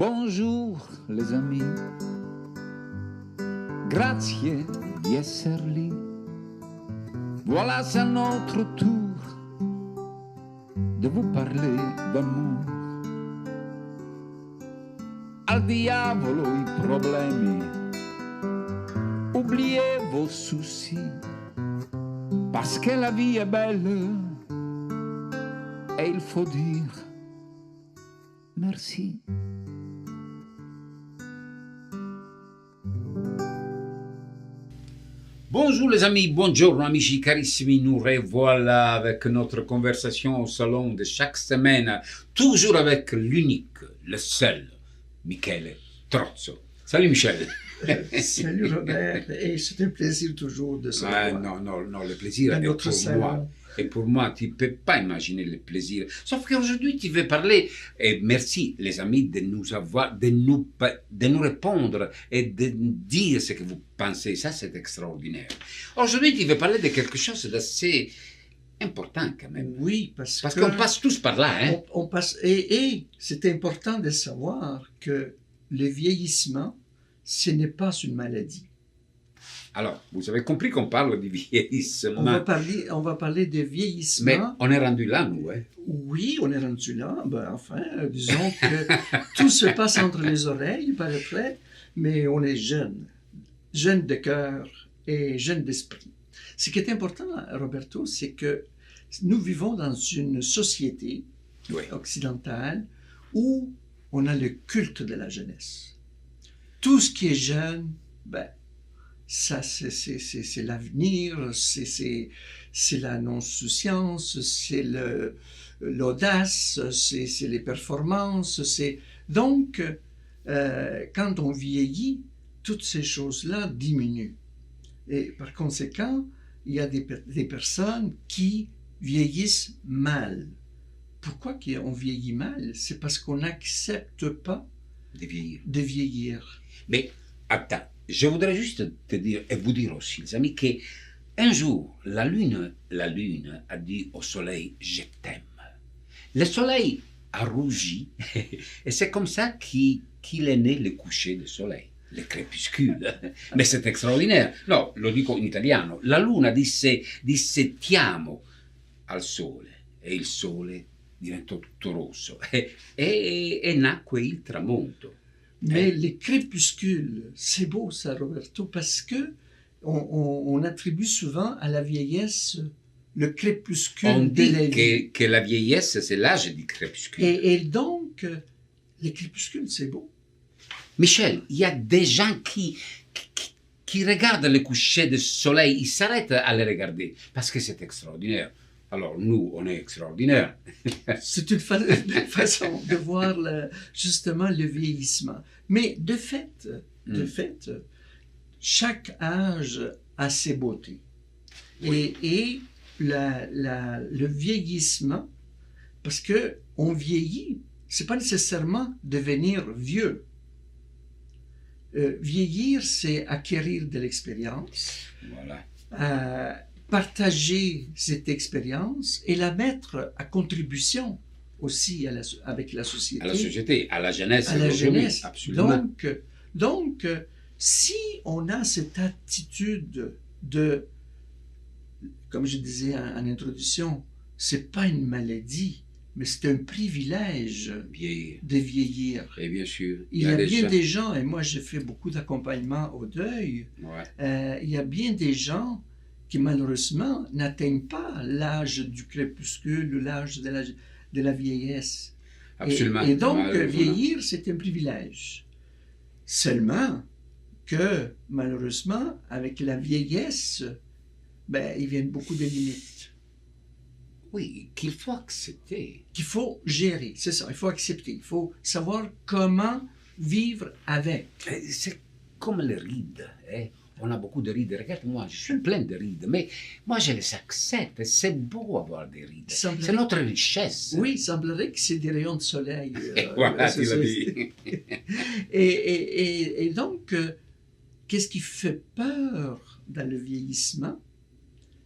Bonjour les amis, grazie di esser lì. Voilà, c'est notre tour de vous parler d'amour. Al diavolo i problemi, oubliez vos soucis, parce que la vie est belle et il faut dire merci. Bonjour les amis, buongiorno amici carissimi, nous revoilà avec notre conversation au salon de chaque semaine, toujours avec l'unique, le seul, Michele Trozzo. Salut Michel. Salut Robert, et c'est un plaisir toujours de se revoir. Non, le plaisir est pour salon. moi. Et pour moi, tu ne peux pas imaginer le plaisir. Sauf qu'aujourd'hui, tu veux parler, et merci les amis de nous avoir, de nous répondre et de dire ce que vous pensez. Ça, c'est extraordinaire. Aujourd'hui, tu veux parler de quelque chose d'assez important quand même. Oui, parce qu'on passe tous par là. Hein? On passe, et c'est important de savoir que le vieillissement, ce n'est pas une maladie. Alors, vous avez compris qu'on parle du vieillissement. On va parler de vieillissement. Mais on est rendu là, nous. Hein? Oui, on est rendu là. Disons que tout se passe entre les oreilles, il paraîtrait, mais on est jeune de cœur et jeune d'esprit. Ce qui est important, Roberto, c'est que nous vivons dans une société occidentale où on a le culte de la jeunesse. Tout ce qui est jeune, ça, c'est l'avenir, c'est la non-souciance, c'est l'audace, c'est les performances. Donc, quand on vieillit, toutes ces choses-là diminuent. Et par conséquent, il y a des personnes qui vieillissent mal. Pourquoi on vieillit mal? C'est parce qu'on n'accepte pas de vieillir. Mais attends. Je voudrais juste te dire, et vous dire aussi, les amis, qu'un jour, la lune a dit au soleil, je t'aime. Le soleil a rougi, et c'est comme ça qu'il est né le coucher du soleil, le crépuscule. Mais c'est extraordinaire. No, lo dico in italiano. La luna disse ti amo al sole, e il sole diventò tutto rosso, e nacque il tramonto. Mais les crépuscules, c'est beau ça, Roberto, parce que on attribue souvent à la vieillesse le crépuscule de la vie. On dit que la vieillesse, c'est l'âge du crépuscule. Et donc, les crépuscules, c'est beau. Michel, il y a des gens qui regardent le coucher du soleil, ils s'arrêtent à le regarder, parce que c'est extraordinaire. Alors, nous, on est extraordinaires. C'est une façon de voir justement le vieillissement. Mais de fait, chaque âge a ses beautés. Oui. Et le vieillissement, parce qu'on vieillit, c'est pas nécessairement devenir vieux. Vieillir, c'est acquérir de l'expérience. Voilà. Partager cette expérience et la mettre à contribution aussi avec la société. À la société, à la jeunesse. À la jeunesse. Absolument. Donc, si on a cette attitude de, comme je disais en introduction, c'est pas une maladie, mais c'est un privilège de vieillir. Et bien sûr. Il y a bien des gens, et moi j'ai fait beaucoup d'accompagnement au deuil, il y a bien des gens qui malheureusement n'atteignent pas l'âge du crépuscule ou l'âge de la vieillesse. Absolument. Et donc, vieillir, c'est un privilège. Seulement que, malheureusement, avec la vieillesse, il viennent beaucoup de limites. Oui, qu'il faut accepter. Qu'il faut gérer, c'est ça, il faut accepter. Il faut savoir comment vivre avec. C'est comme les rides, hein? On a beaucoup de rides. Regarde-moi, je suis plein de rides, mais moi je les accepte. C'est beau avoir des rides. C'est notre richesse. Oui, il semblerait que c'est des rayons de soleil. Voilà, tu l'as dit. Et donc, qu'est-ce qui fait peur dans le vieillissement?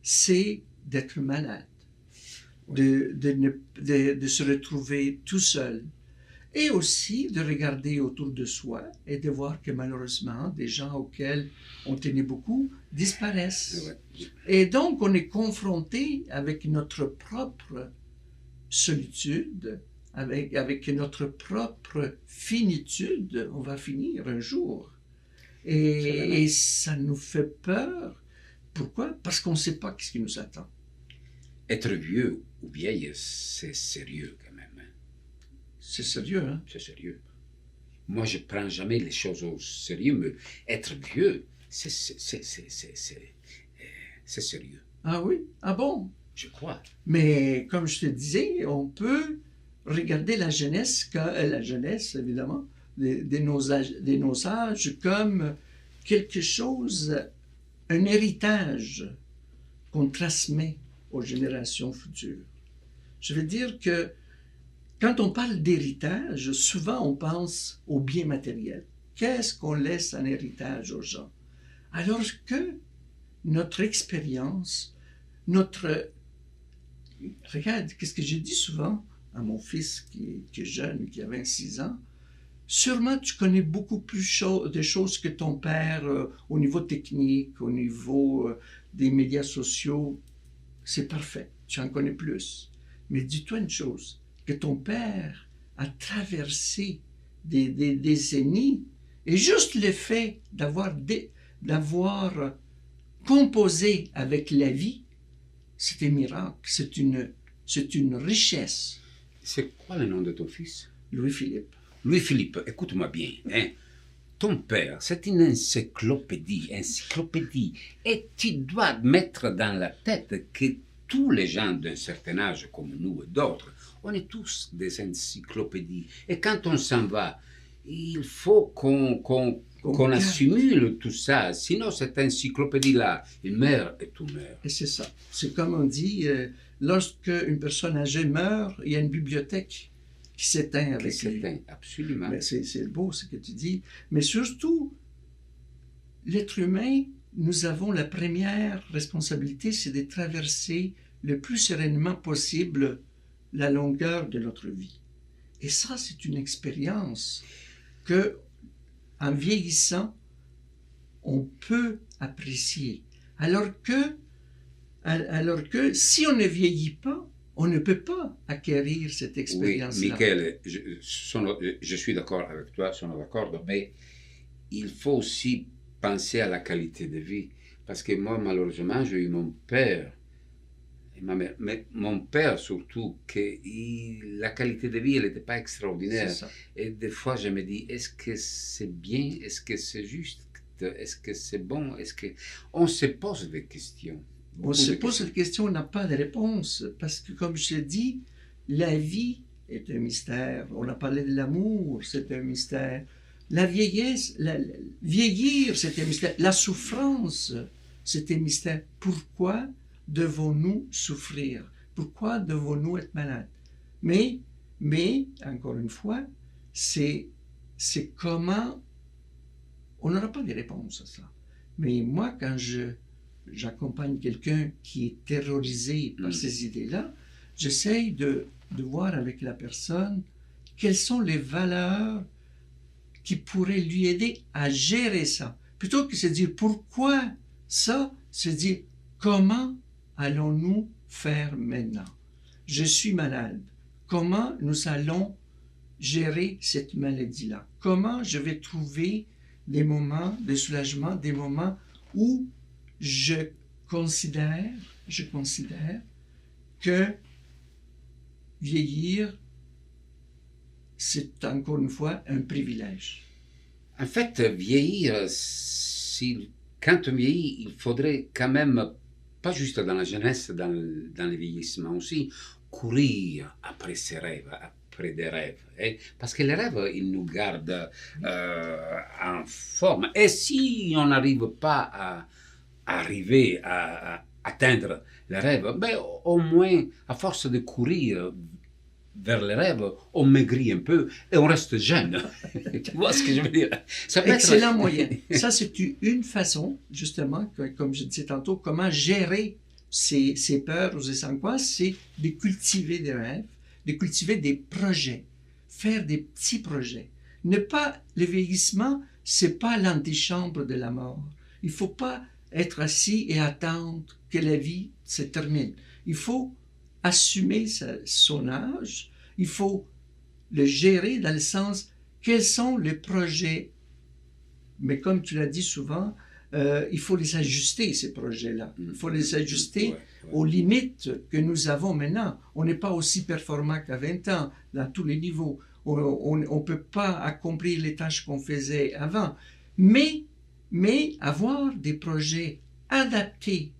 C'est d'être malade, de se retrouver tout seul. Et aussi de regarder autour de soi et de voir que malheureusement, des gens auxquels on tenait beaucoup disparaissent. Ouais. Et donc, on est confronté avec notre propre solitude, avec notre propre finitude. On va finir un jour. Et ça nous fait peur. Pourquoi? Parce qu'on ne sait pas ce qui nous attend. Être vieux ou vieille, c'est sérieux quand même. C'est sérieux, hein? C'est sérieux. Moi, je ne prends jamais les choses au sérieux, mais être vieux, c'est sérieux. Ah oui? Ah bon? Je crois. Mais comme je te disais, on peut regarder la jeunesse évidemment, de nos âges comme quelque chose, un héritage qu'on transmet aux générations futures. Je veux dire que quand on parle d'héritage, souvent on pense aux biens matériels. Qu'est-ce qu'on laisse en héritage aux gens? Alors que notre expérience, Regarde, qu'est-ce que j'ai dit souvent à mon fils qui est jeune, qui a 26 ans? Sûrement tu connais beaucoup plus de choses que ton père au niveau technique, au niveau des médias sociaux. C'est parfait, tu en connais plus. Mais dis-toi une chose, que ton père a traversé des décennies, et juste le fait d'avoir composé avec la vie, c'est un miracle, c'est une richesse. C'est quoi le nom de ton fils? Louis-Philippe. Louis-Philippe, écoute-moi bien. Hein? Ton père, c'est une encyclopédie. Et tu dois mettre dans la tête que tous les gens d'un certain âge, comme nous et d'autres, on est tous des encyclopédies. Et quand on s'en va, il faut qu'on assimile tout ça. Sinon, cette encyclopédie-là, il meurt et tout meurt. Et c'est ça. C'est comme on dit, lorsque une personne âgée meurt, il y a une bibliothèque qui s'éteint avec lui. Absolument. Mais c'est beau ce que tu dis. Mais surtout, l'être humain, nous avons la première responsabilité, c'est de traverser le plus sereinement possible la longueur de notre vie. Et ça, c'est une expérience que, en vieillissant, on peut apprécier. Alors que si on ne vieillit pas, on ne peut pas acquérir cette expérience-là. Oui, Michael, je suis d'accord avec toi, sono d'accordo, mais il faut aussi penser à la qualité de vie. Parce que moi, malheureusement, j'ai eu mon père et ma mère, mais mon père surtout, que la qualité de vie, elle n'était pas extraordinaire. Et des fois, je me dis, est-ce que c'est bien? Est-ce que c'est juste? Est-ce que c'est bon? On se pose des questions. On se pose cette question, on n'a pas de réponse. Parce que, comme je te dis, la vie est un mystère. On a parlé de l'amour, c'est un mystère. La vieillesse, vieillir, c'est un mystère. La souffrance, c'est un mystère. Pourquoi devons-nous souffrir? Pourquoi devons-nous être malades? Mais, encore une fois, c'est comment... On n'aura pas de réponse à ça. Mais moi, quand j'accompagne quelqu'un qui est terrorisé par ces idées-là, j'essaye de voir avec la personne quelles sont les valeurs qui pourraient lui aider à gérer ça. Plutôt que de se dire pourquoi ça, se dire comment allons-nous faire maintenant? Je suis malade. Comment nous allons gérer cette maladie-là? Comment je vais trouver des moments de soulagement, des moments où je considère que vieillir, c'est encore une fois un privilège. En fait, vieillir, quand on vieillit, il faudrait quand même, pas juste dans la jeunesse, dans le vieillissement aussi, courir après ses rêves, après des rêves. Hein? Parce que les rêves, ils nous gardent en forme. Et si on n'arrive pas à atteindre les rêves, ben, au moins, à force de courir vers les rêves, on maigrit un peu et on reste jeune. Tu vois ce que je veux dire? Ça peut excellent moyen. Ça, c'est une façon, justement, comme je disais tantôt, comment gérer ces peurs ou ces angoisses, c'est de cultiver des rêves, de cultiver des projets. faire des petits projets. Le vieillissement, c'est pas l'antichambre de la mort. Il faut pas être assis et attendre que la vie se termine. Il faut assumer son âge. Il faut le gérer dans le sens, quels sont les projets? Mais comme tu l'as dit souvent, il faut les ajuster, ces projets-là. Il faut les ajuster aux limites que nous avons maintenant. On n'est pas aussi performant qu'à 20 ans, dans tous les niveaux. On ne peut pas accomplir les tâches qu'on faisait avant. Mais avoir des projets adaptés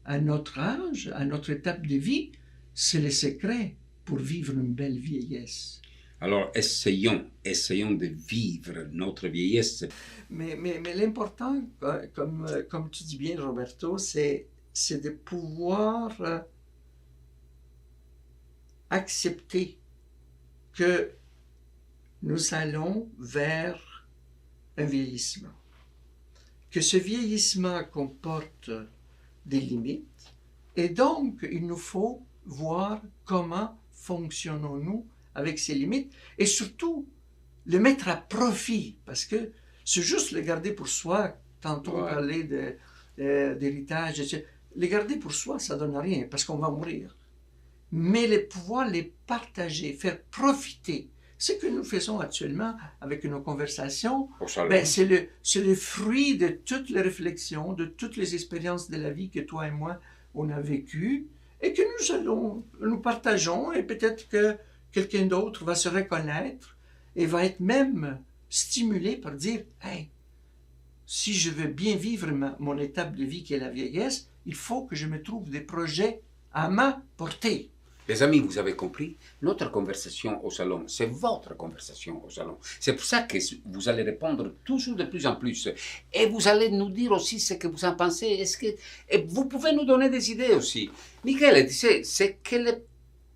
à notre âge, à notre étape de vie, c'est le secret pour vivre une belle vieillesse. Alors, essayons de vivre notre vieillesse. Mais l'important, comme tu dis bien, Roberto, c'est de pouvoir accepter que nous allons vers un vieillissement. Que ce vieillissement comporte des limites, et donc il nous faut voir comment fonctionnons-nous avec ces limites, et surtout le mettre à profit, parce que c'est juste le garder pour soi. Tantôt on parlait d'héritage, etc. Les garder pour soi, ça donne rien, parce qu'on va mourir. Mais pouvoir les partager, faire profiter. Ce que nous faisons actuellement avec nos conversations, c'est le fruit de toutes les réflexions, de toutes les expériences de la vie que toi et moi, on a vécues, et que nous partageons, et peut-être que quelqu'un d'autre va se reconnaître et va être même stimulé par dire « Hey, si je veux bien vivre mon étape de vie qui est la vieillesse, il faut que je me trouve des projets à ma portée. » Les amis, vous avez compris, notre conversation au salon, c'est votre conversation au salon. C'est pour ça que vous allez répondre toujours de plus en plus. Et vous allez nous dire aussi ce que vous en pensez. Et vous pouvez nous donner des idées aussi. Michele disait, c'est que le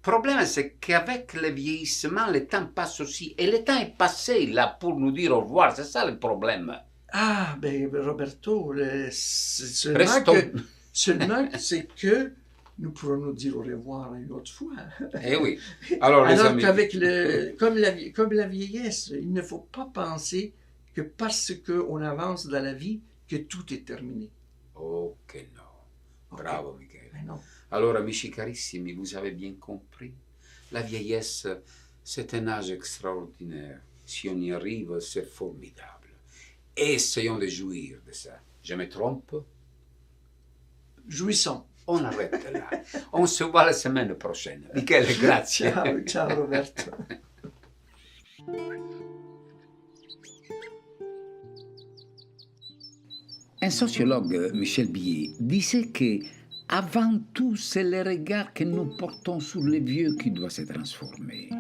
problème, c'est qu'avec le vieillissement, le temps passe aussi. Et le temps est passé là pour nous dire au revoir. C'est ça le problème. Ah, ben Roberto, seulement c'est que nous pourrons nous dire au revoir une autre fois. Eh oui. Alors les amis, qu'avec comme la vieillesse, il ne faut pas penser que parce qu'on avance dans la vie, que tout est terminé. Oh que non. Bravo Michele. Non. Alors amici carissimi, vous avez bien compris. La vieillesse, c'est un âge extraordinaire. Si on y arrive, c'est formidable. Essayons de jouir de ça. Je me trompe? Jouissons. On arrête là. On se voit la semaine prochaine. Michele, grazie. Ciao Roberto. Un sociologue, Michel Billet, disait que avant tout, c'est le regard que nous portons sur les vieux qui doit se transformer.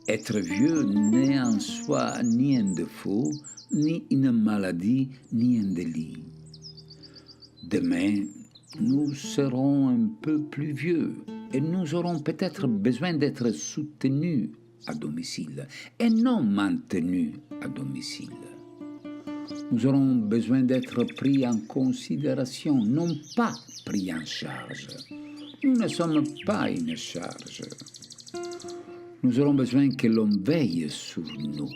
Être vieux n'est en soi ni un défaut, ni une maladie, ni un délit. Demain, nous serons un peu plus vieux et nous aurons peut-être besoin d'être soutenus à domicile et non maintenus à domicile. Nous aurons besoin d'être pris en considération, non pas pris en charge. Nous ne sommes pas une charge. Nous aurons besoin que l'on veille sur nous,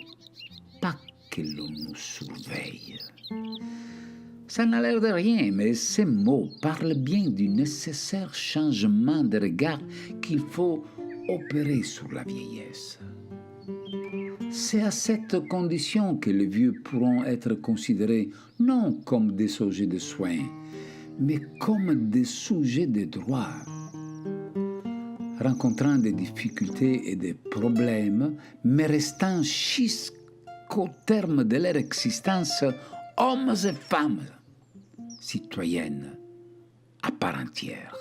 pas que l'on nous surveille. Ça n'a l'air de rien, mais ces mots parlent bien du nécessaire changement de regard qu'il faut opérer sur la vieillesse. C'est à cette condition que les vieux pourront être considérés non comme des objets de soins, mais comme des sujets de droit. Rencontrant des difficultés et des problèmes, mais restant jusqu'au terme de leur existence, hommes et femmes, citoyennes à part entière.